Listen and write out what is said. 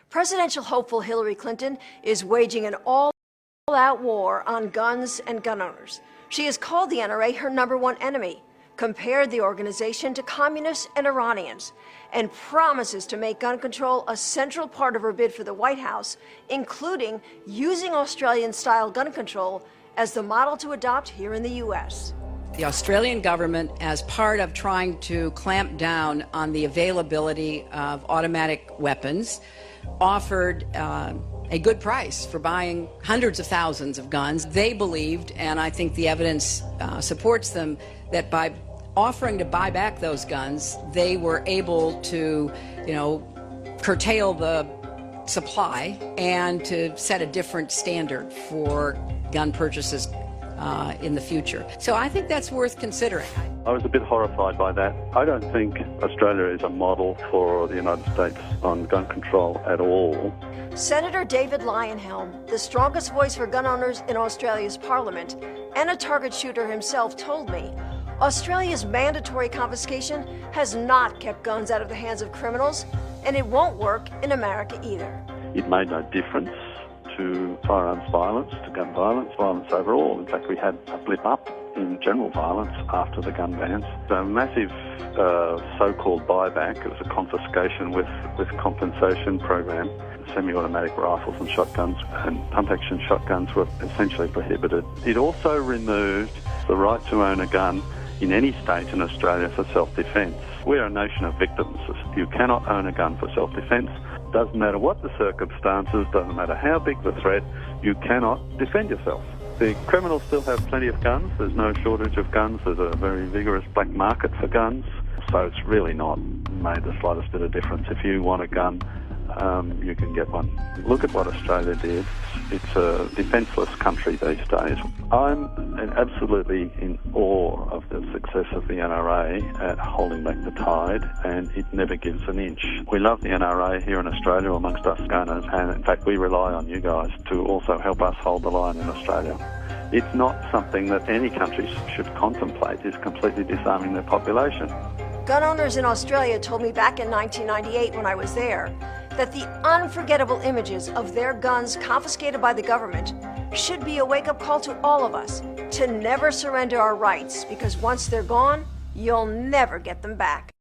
Presidential hopeful Hillary Clinton is waging an all-out war on guns and gun owners. She has called the NRA her #1 enemy, compared the organization to communists and Iranians, and promises to make gun control a central part of her bid for the White House, including using Australian-style gun control as the model to adopt here in the U.S. The Australian government, as part of trying to clamp down on the availability of automatic weapons, offered a good price for buying hundreds of thousands of guns. They believed, and I think the evidence supports them, that by offering to buy back those guns, they were able to, curtail the supply and to set a different standard for gun purchases in the future. So I think that's worth considering. I was a bit horrified by that. I don't think Australia is a model for the United States on gun control at all. Senator David Leyonhjelm, the strongest voice for gun owners in Australia's parliament and a target shooter himself, told me Australia's mandatory confiscation has not kept guns out of the hands of criminals, and it won't work in America either. It made no difference to firearms violence, to gun violence, violence overall. In fact, we had a blip up in general violence after the gun bans. A massive so-called buyback. It was a confiscation with compensation program. Semi-automatic rifles and shotguns and pump-action shotguns were essentially prohibited. It also removed the right to own a gun in any state in Australia for self-defence. We're a nation of victims. You cannot own a gun for self-defence. Doesn't matter what the circumstances, doesn't matter how big the threat, you cannot defend yourself. The criminals still have plenty of guns. There's no shortage of guns. There's a very vigorous black market for guns. So it's really not made the slightest bit of difference. If you want a gun, you can get one. Look at what Australia did. It's a defenceless country these days. I'm absolutely in awe of the success of the NRA at holding back the tide, and it never gives an inch. We love the NRA here in Australia amongst us gunners, and in fact we rely on you guys to also help us hold the line in Australia. It's not something that any country should contemplate, is completely disarming their population. Gun owners in Australia told me back in 1998 when I was there that the unforgettable images of their guns confiscated by the government should be a wake-up call to all of us to never surrender our rights, because once they're gone, you'll never get them back.